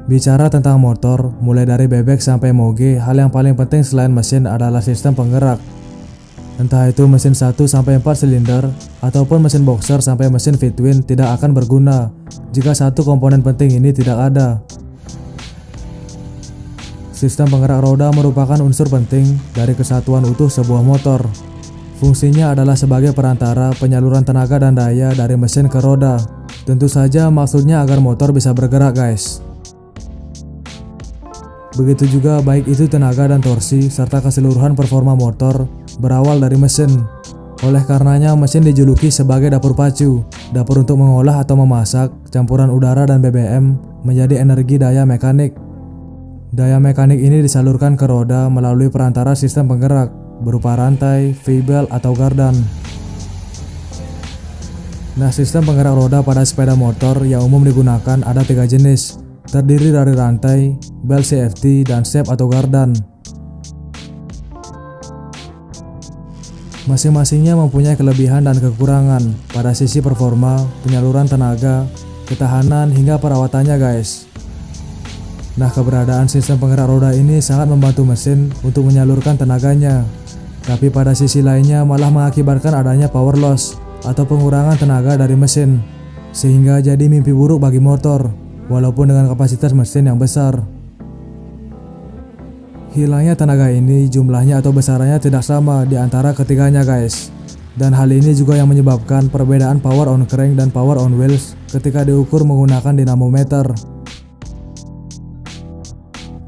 Bicara tentang motor, mulai dari bebek sampai moge, hal yang paling penting selain mesin adalah sistem penggerak. Entah itu mesin 1-4 silinder, ataupun mesin boxer sampai mesin V-twin tidak akan berguna jika satu komponen penting ini tidak ada. Sistem penggerak roda merupakan unsur penting dari kesatuan utuh sebuah motor. Fungsinya adalah sebagai perantara penyaluran tenaga dan daya dari mesin ke roda. Tentu saja maksudnya agar motor bisa bergerak, guys. Begitu juga baik itu tenaga dan torsi serta keseluruhan performa motor berawal dari mesin. Oleh karenanya mesin dijuluki sebagai dapur pacu, dapur untuk mengolah atau memasak campuran udara dan BBM menjadi energi daya mekanik. Daya mekanik ini disalurkan ke roda melalui perantara sistem penggerak berupa rantai, V-belt atau gardan. Nah, sistem penggerak roda pada sepeda motor yang umum digunakan ada 3 jenis, terdiri dari rantai, belt safety, dan step atau gardan. Masing-masingnya mempunyai kelebihan dan kekurangan pada sisi performa, penyaluran tenaga, ketahanan, hingga perawatannya, guys. Nah, keberadaan sistem penggerak roda ini sangat membantu mesin untuk menyalurkan tenaganya. Tapi pada sisi lainnya malah mengakibatkan adanya power loss atau pengurangan tenaga dari mesin, sehingga jadi mimpi buruk bagi motor, walaupun dengan kapasitas mesin yang besar. Hilangnya tenaga ini jumlahnya atau besarannya tidak sama di antara ketiganya, guys. Dan hal ini juga yang menyebabkan perbedaan power on crank dan power on wheels ketika diukur menggunakan dinamometer.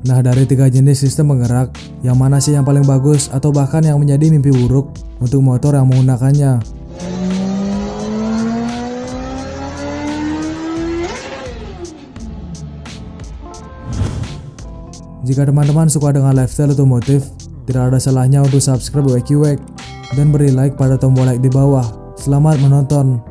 Nah, dari 3 jenis sistem penggerak, yang mana sih yang paling bagus atau bahkan yang menjadi mimpi buruk untuk motor yang menggunakannya? Jika teman-teman suka dengan lifestyle otomotif, tidak ada salahnya untuk subscribe WeQuack dan beri like pada tombol like di bawah. Selamat menonton.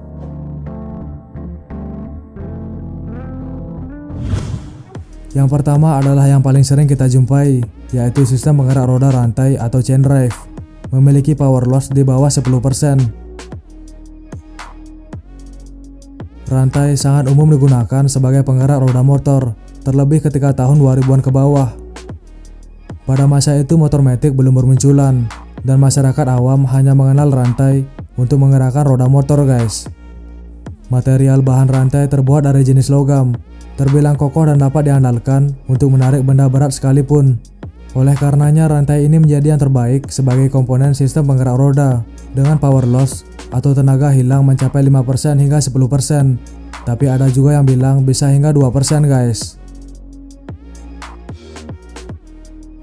Yang pertama adalah yang paling sering kita jumpai, yaitu sistem penggerak roda rantai atau chain drive, memiliki power loss di bawah 10%. Rantai sangat umum digunakan sebagai penggerak roda motor, terlebih ketika tahun 2000-an ke bawah. Pada masa itu motor matic belum bermunculan, dan masyarakat awam hanya mengenal rantai untuk menggerakkan roda motor, guys. Material bahan rantai terbuat dari jenis logam, terbilang kokoh dan dapat diandalkan untuk menarik benda berat sekalipun. Oleh karenanya rantai ini menjadi yang terbaik sebagai komponen sistem penggerak roda dengan power loss atau tenaga hilang mencapai 5% hingga 10%. Tapi ada juga yang bilang bisa hingga 2%, guys.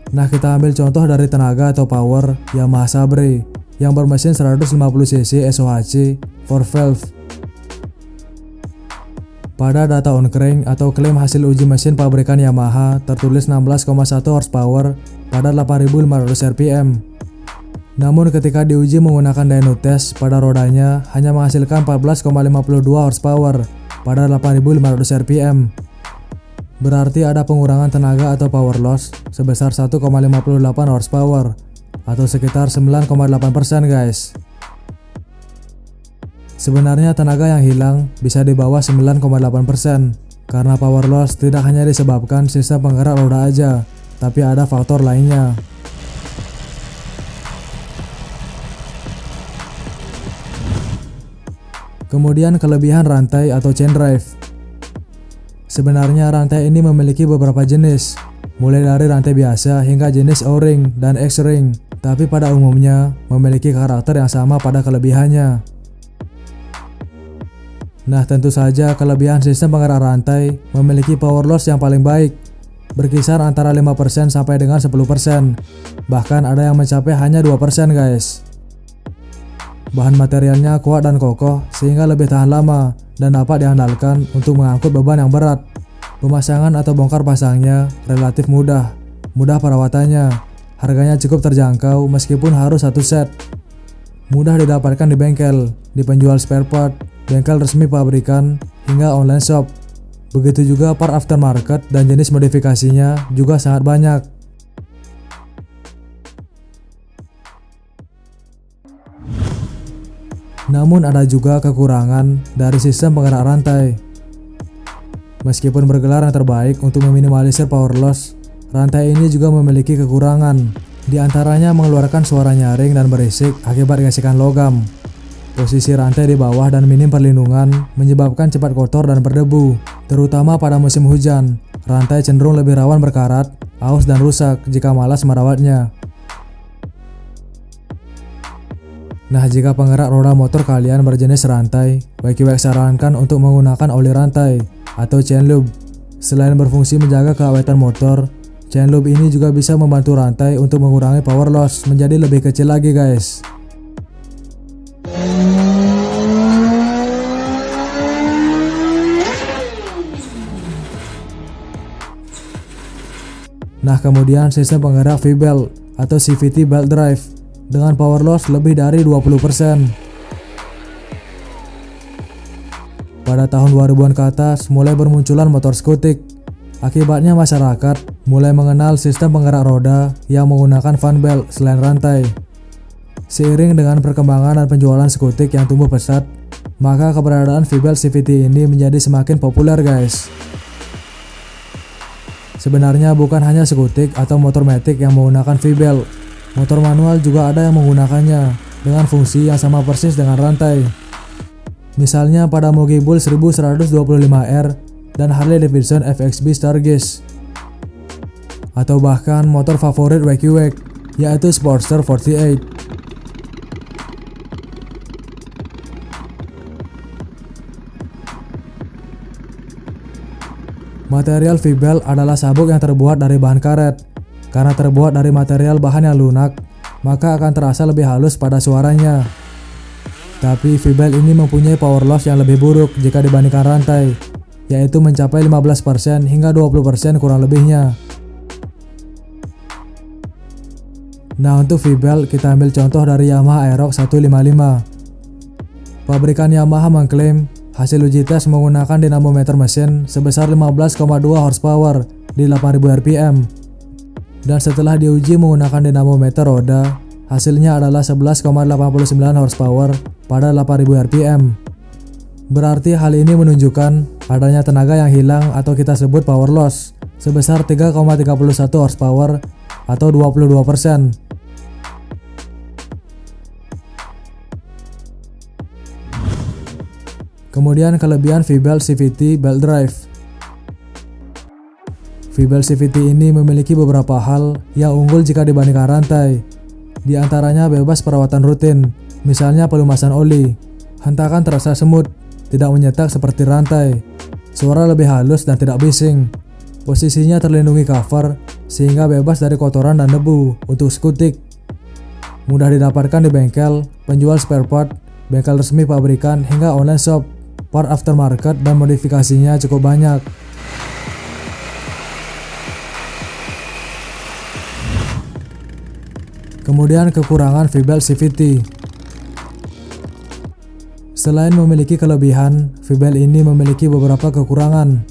Nah, kita ambil contoh dari tenaga atau power Yamaha Sabre yang bermesin 150cc SOHC 4 valve. Pada data on crank atau klaim hasil uji mesin pabrikan Yamaha tertulis 16,1 horsepower pada 8.500 rpm. Namun ketika diuji menggunakan dyno test pada rodanya hanya menghasilkan 14,52 horsepower pada 8.500 rpm. Berarti ada pengurangan tenaga atau power loss sebesar 1,58 horsepower atau sekitar 9,8%, guys. Sebenarnya tenaga yang hilang bisa di bawah 9,8% karena power loss tidak hanya disebabkan sistem penggerak roda aja, tapi ada faktor lainnya. Kemudian kelebihan rantai atau chain drive. Sebenarnya rantai ini memiliki beberapa jenis, mulai dari rantai biasa hingga jenis O-ring dan X-ring, tapi pada umumnya memiliki karakter yang sama pada kelebihannya. Nah, tentu saja kelebihan sistem penggerak rantai memiliki power loss yang paling baik, berkisar antara 5% sampai dengan 10%. Bahkan ada yang mencapai hanya 2%, guys. Bahan materialnya kuat dan kokoh sehingga lebih tahan lama dan dapat diandalkan untuk mengangkut beban yang berat. Pemasangan atau bongkar pasangnya relatif mudah perawatannya. Harganya cukup terjangkau meskipun harus 1 set. Mudah didapatkan di bengkel, di penjual spare part, bengkel resmi pabrikan, hingga online shop. Begitu juga part aftermarket dan jenis modifikasinya juga sangat banyak. Namun ada juga kekurangan dari sistem penggerak rantai. Meskipun bergelar yang terbaik untuk meminimalisir power loss, rantai ini juga memiliki kekurangan. Di antaranya mengeluarkan suara nyaring dan berisik akibat gesekan logam. Posisi rantai di bawah dan minim perlindungan menyebabkan cepat kotor dan berdebu, terutama pada musim hujan. Rantai cenderung lebih rawan berkarat, aus dan rusak jika malas merawatnya. Nah, jika penggerak roda motor kalian berjenis rantai, WeQuack sarankan untuk menggunakan oli rantai atau chain loop. Selain berfungsi menjaga keawetan motor, chain loop ini juga bisa membantu rantai untuk mengurangi power loss menjadi lebih kecil lagi guys. Nah, kemudian sistem penggerak V-belt atau CVT belt drive dengan power loss lebih dari 20%. Pada tahun 2000-an ke atas mulai bermunculan motor skutik. Akibatnya masyarakat mulai mengenal sistem penggerak roda yang menggunakan fan belt selain rantai. Seiring dengan perkembangan dan penjualan skutik yang tumbuh pesat, maka keberadaan V-belt CVT ini menjadi semakin populer guys. Sebenarnya bukan hanya skutik atau motor matic yang menggunakan V-belt. Motor manual juga ada yang menggunakannya dengan fungsi yang sama persis dengan rantai. Misalnya pada Mogi Bull 1125R dan Harley Davidson FXB Stargaze. Atau bahkan motor favorit WeQuack, yaitu Sportster 48. Material V-belt adalah sabuk yang terbuat dari bahan karet. Karena terbuat dari material bahan yang lunak, maka akan terasa lebih halus pada suaranya. Tapi V-belt ini mempunyai power loss yang lebih buruk jika dibandingkan rantai, yaitu mencapai 15% hingga 20% kurang lebihnya. Nah, untuk V-belt kita ambil contoh dari Yamaha Aerox 155. Pabrikan Yamaha mengklaim hasil uji tes menggunakan dinamometer mesin sebesar 15,2 horsepower di 8000 rpm. Dan setelah diuji menggunakan dinamometer roda, hasilnya adalah 11,89 horsepower pada 8000 rpm. Berarti hal ini menunjukkan adanya tenaga yang hilang atau kita sebut power loss sebesar 3,31 horsepower atau 22%. Kemudian kelebihan V-belt CVT belt drive. V-belt CVT ini memiliki beberapa hal yang unggul jika dibandingkan rantai. Di antaranya bebas perawatan rutin, misalnya pelumasan oli. Hentakan terasa semut, tidak menyetak seperti rantai. Suara lebih halus dan tidak bising. Posisinya terlindungi cover, sehingga bebas dari kotoran dan debu untuk skutik. Mudah didapatkan di bengkel, penjual spare part, bengkel resmi pabrikan, hingga online shop. Part aftermarket dan modifikasinya cukup banyak. Kemudian kekurangan V-belt CVT. Selain memiliki kelebihan, V-belt ini memiliki beberapa kekurangan.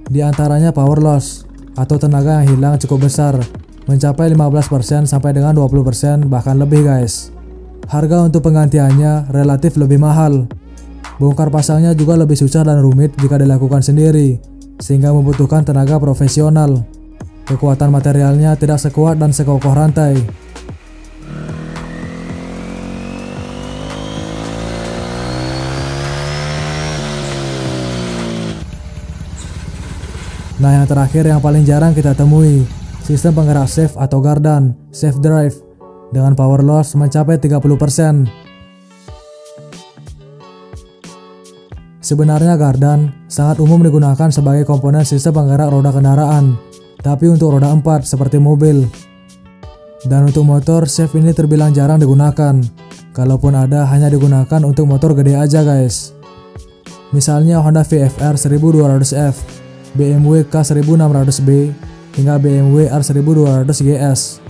Di antaranya power loss atau tenaga yang hilang cukup besar, mencapai 15% sampai dengan 20% bahkan lebih guys. Harga untuk penggantiannya relatif lebih mahal. Bongkar pasangnya juga lebih susah dan rumit jika dilakukan sendiri, sehingga membutuhkan tenaga profesional. Kekuatan materialnya tidak sekuat dan sekokoh rantai. Nah, yang terakhir yang paling jarang kita temui, sistem penggerak safe atau gardan, safe drive, dengan power loss mencapai 30%. Sebenarnya gardan sangat umum digunakan sebagai komponen sistem penggerak roda kendaraan, tapi untuk roda 4 seperti mobil. Dan untuk motor, safe ini terbilang jarang digunakan. Kalaupun ada, hanya digunakan untuk motor gede aja guys. Misalnya Honda VFR 1200F, BMW K1600B, hingga BMW R1200GS.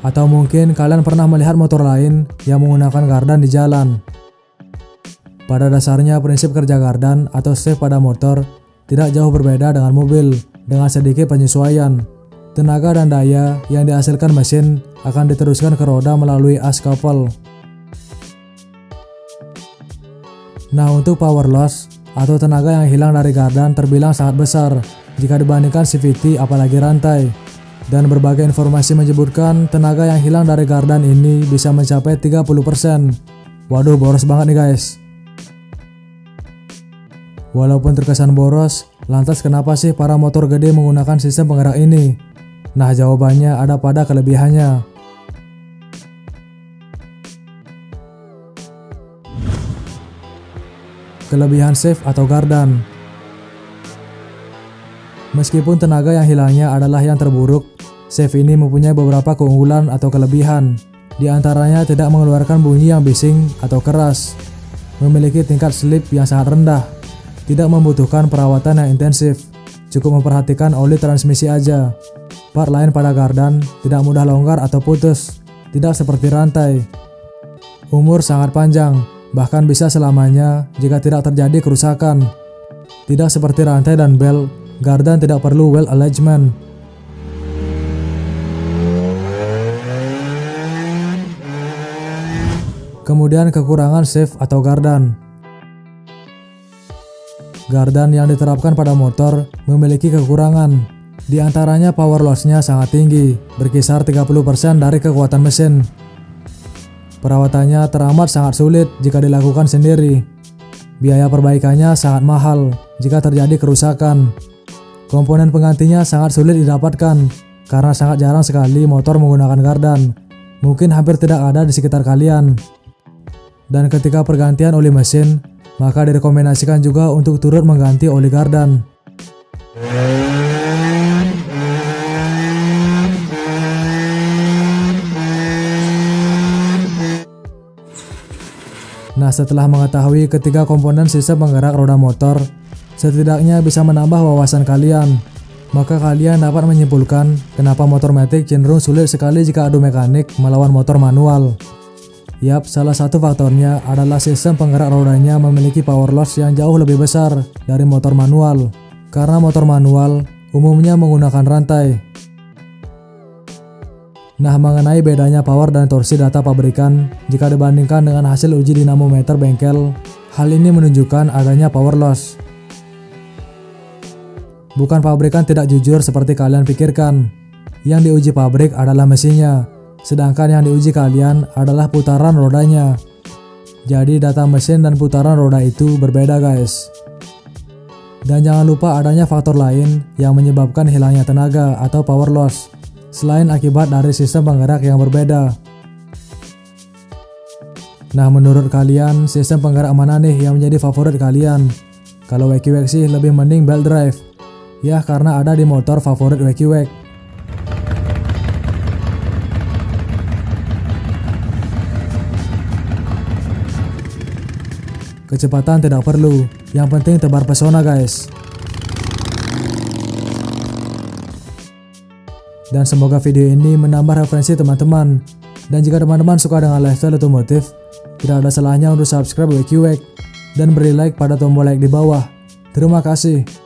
Atau mungkin kalian pernah melihat motor lain yang menggunakan gardan di jalan. Pada dasarnya prinsip kerja gardan atau safe pada motor tidak jauh berbeda dengan mobil, dengan sedikit penyesuaian. Tenaga dan daya yang dihasilkan mesin akan diteruskan ke roda melalui as couple. Nah, untuk power loss atau tenaga yang hilang dari gardan terbilang sangat besar jika dibandingkan CVT apalagi rantai. Dan berbagai informasi menyebutkan tenaga yang hilang dari gardan ini bisa mencapai 30%. Waduh, boros banget nih guys. Walaupun terkesan boros, lantas kenapa sih para motor gede menggunakan sistem penggerak ini? Nah, jawabannya ada pada kelebihannya. Kelebihan save atau gardan. Meskipun tenaga yang hilangnya adalah yang terburuk, save ini mempunyai beberapa keunggulan atau kelebihan. Di antaranya tidak mengeluarkan bunyi yang bising atau keras, memiliki tingkat slip yang sangat rendah, tidak membutuhkan perawatan yang intensif, cukup memperhatikan oli transmisi aja. Part lain pada gardan tidak mudah longgar atau putus, tidak seperti rantai. Umur sangat panjang, bahkan bisa selamanya jika tidak terjadi kerusakan. Tidak seperti rantai dan bel, gardan tidak perlu well alignment. Kemudian kekurangan save atau gardan. Gardan yang diterapkan pada motor memiliki kekurangan. Di antaranya power loss-nya sangat tinggi, berkisar 30% dari kekuatan mesin. Perawatannya teramat sangat sulit jika dilakukan sendiri. Biaya perbaikannya sangat mahal jika terjadi kerusakan. Komponen penggantinya sangat sulit didapatkan karena sangat jarang sekali motor menggunakan gardan. Mungkin hampir tidak ada di sekitar kalian. Dan ketika pergantian oli mesin, maka direkomendasikan juga untuk turut mengganti oli gardan. Nah, setelah mengetahui ketiga komponen sistem penggerak roda motor, setidaknya bisa menambah wawasan kalian. Maka kalian dapat menyimpulkan kenapa motor matic cenderung sulit sekali jika adu mekanik melawan motor manual. Yap, salah satu faktornya adalah sistem penggerak rodanya memiliki power loss yang jauh lebih besar dari motor manual. Karena motor manual umumnya menggunakan rantai. Nah, mengenai bedanya power dan torsi data pabrikan jika dibandingkan dengan hasil uji dinamometer bengkel, hal ini menunjukkan adanya power loss. Bukan pabrikan tidak jujur seperti kalian pikirkan. Yang diuji pabrik adalah mesinnya, sedangkan yang diuji kalian adalah putaran rodanya. Jadi data mesin dan putaran roda itu berbeda guys. Dan jangan lupa adanya faktor lain yang menyebabkan hilangnya tenaga atau power loss, selain akibat dari sistem penggerak yang berbeda. Nah, menurut kalian sistem penggerak mana nih yang menjadi favorit kalian? Kalau WeQWack sih lebih mending belt drive. Ya, karena ada di motor favorit WeQWack. Kecepatan tidak perlu, yang penting tebar pesona guys. Dan semoga video ini menambah referensi teman-teman. Dan jika teman-teman suka dengan lifestyle otomotif, tidak ada salahnya untuk subscribe WeQWack dan beri like pada tombol like di bawah. Terima kasih.